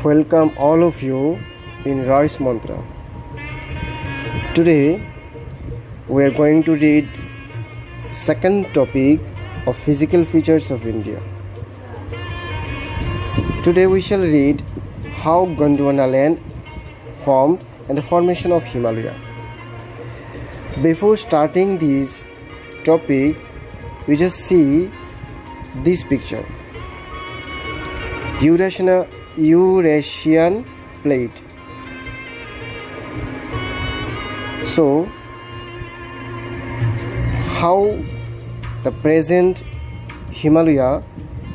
Welcome all of you in Roy's Mantra. Today we are going to read second topic of physical features of India. Today we shall read how Gondwana land formed and the formation of Himalaya. Before starting this topic, we just see this picture. Eurasian plate. So, how the present Himalaya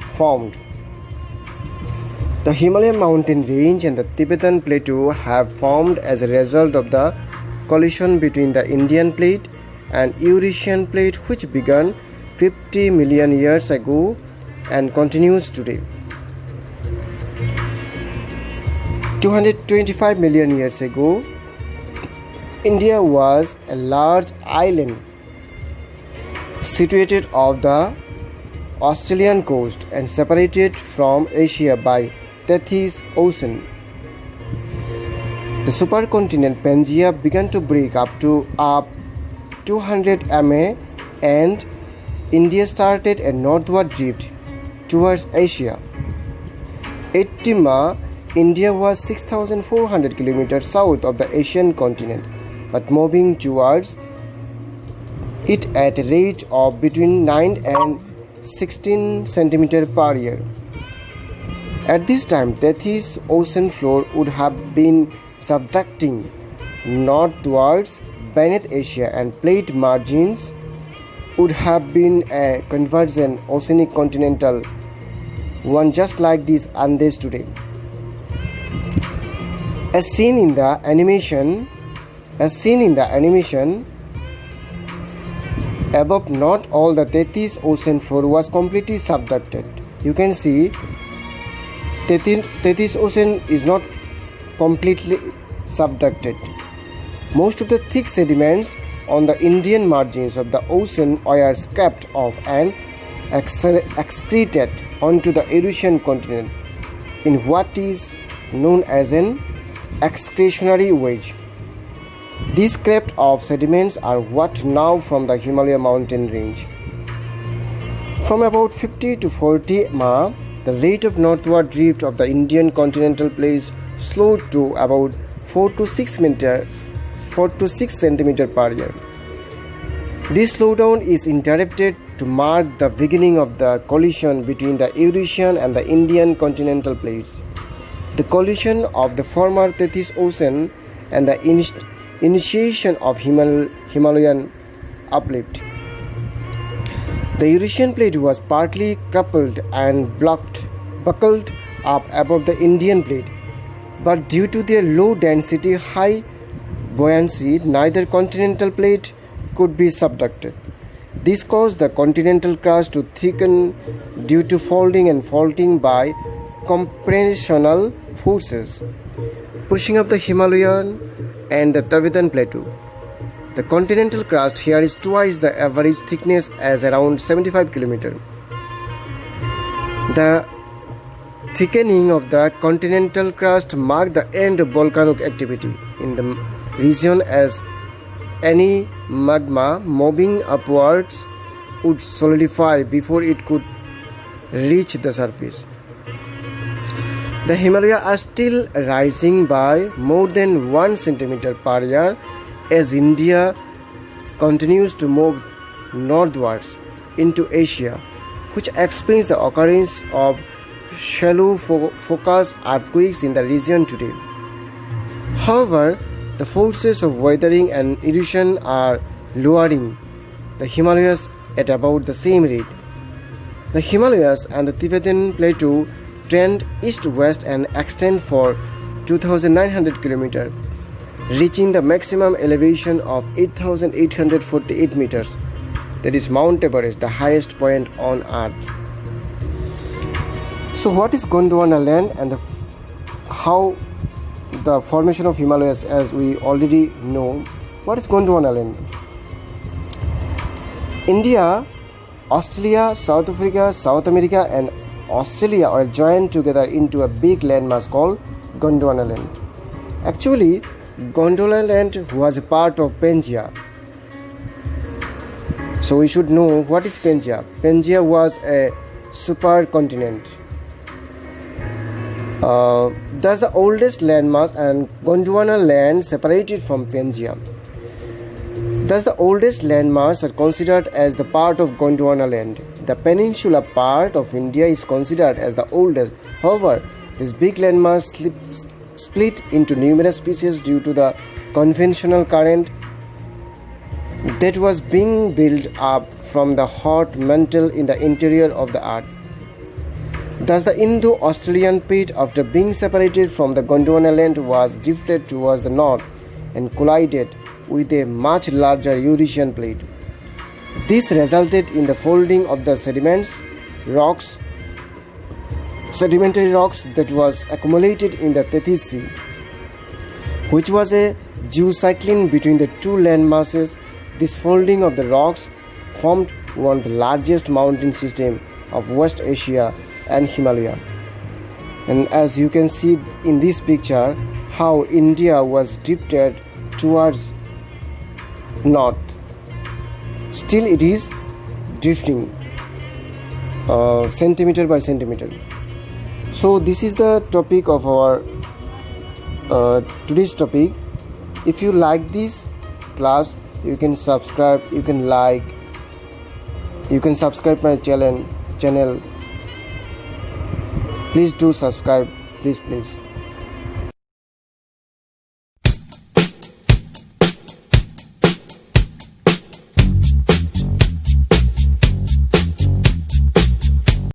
formed? The Himalayan mountain range and the Tibetan plateau have formed as a result of the collision between the Indian plate and Eurasian plate, which began 50 million years ago and continues today. 225 million years ago, India was a large island situated off the Australian coast and separated from Asia by Tethys Ocean. The supercontinent Pangaea began to break up 200 ma and India started a northward drift towards Asia. 80 ma, India was 6,400 kilometers south of the Asian continent, but moving towards it at a rate of between 9 and 16 centimeters per year. At this time, Tethys ocean floor would have been subducting northwards beneath Asia, and plate margins would have been a convergent oceanic continental one, just like these Andes today. As seen in the animation above, not all the Tethys ocean floor was completely subducted. You can see Tethys ocean is not completely subducted. Most of the thick sediments on the Indian margins of the ocean were scraped off and excreted onto the Eurasian continent in what is known as an excretionary wedge. These scraped off sediments are what now form the Himalaya mountain range. From about 50 to 40 ma, the rate of northward drift of the Indian continental plates slowed to about 4 to 6 centimeters per year. This slowdown is interrupted to mark the beginning of the collision between the Eurasian and the Indian continental plates. The collision of the former Tethys Ocean and the initiation of Himalayan uplift. The Eurasian plate was partly crumpled and buckled up above the Indian plate, but due to their low density, high buoyancy, neither continental plate could be subducted. This caused the continental crust to thicken due to folding and faulting by compressional forces, pushing up the Himalayan and the Tibetan plateau. The continental crust here is twice the average thickness, as around 75 km. The thickening of the continental crust marked the end of volcanic activity in the region, as any magma moving upwards would solidify before it could reach the surface. The Himalayas are still rising by more than 1 centimeter per year as India continues to move northwards into Asia, which explains the occurrence of shallow focus earthquakes in the region today. However, the forces of weathering and erosion are lowering the Himalayas at about the same rate. The Himalayas and the Tibetan plateau trend east-west and extend for 2,900 km, reaching the maximum elevation of 8,848 meters. That is Mount Everest, the highest point on earth. So what is Gondwana land and how the formation of Himalayas, as we already know? What is Gondwana land? India, Australia, South America and Australia were joined together into a big landmass called Gondwana land. Actually, Gondwana land was a part of Pangaea. So we should know what is Pangaea. Pangaea was a supercontinent. Thus the oldest landmass and Gondwana land separated from Pangaea. Thus the oldest landmass are considered as the part of Gondwana land. The peninsula part of India is considered as the oldest. However, this big landmass split into numerous pieces due to the conventional current that was being built up from the hot mantle in the interior of the earth. Thus the Indo-Australian plate, after being separated from the Gondwana land, was drifted towards the north and collided with a much larger Eurasian plate. This resulted in the folding of the sedimentary rocks that was accumulated in the Tethys Sea, which was a geocycline between the two land masses. This folding of the rocks formed one of the largest mountain systems of West Asia and Himalaya. And as you can see in this picture, how India was drifted towards north. Still it is drifting centimeter by centimeter. So this is the topic of our today's topic. If you like this class, you can subscribe, you can like, you can subscribe my channel. Please do subscribe, please.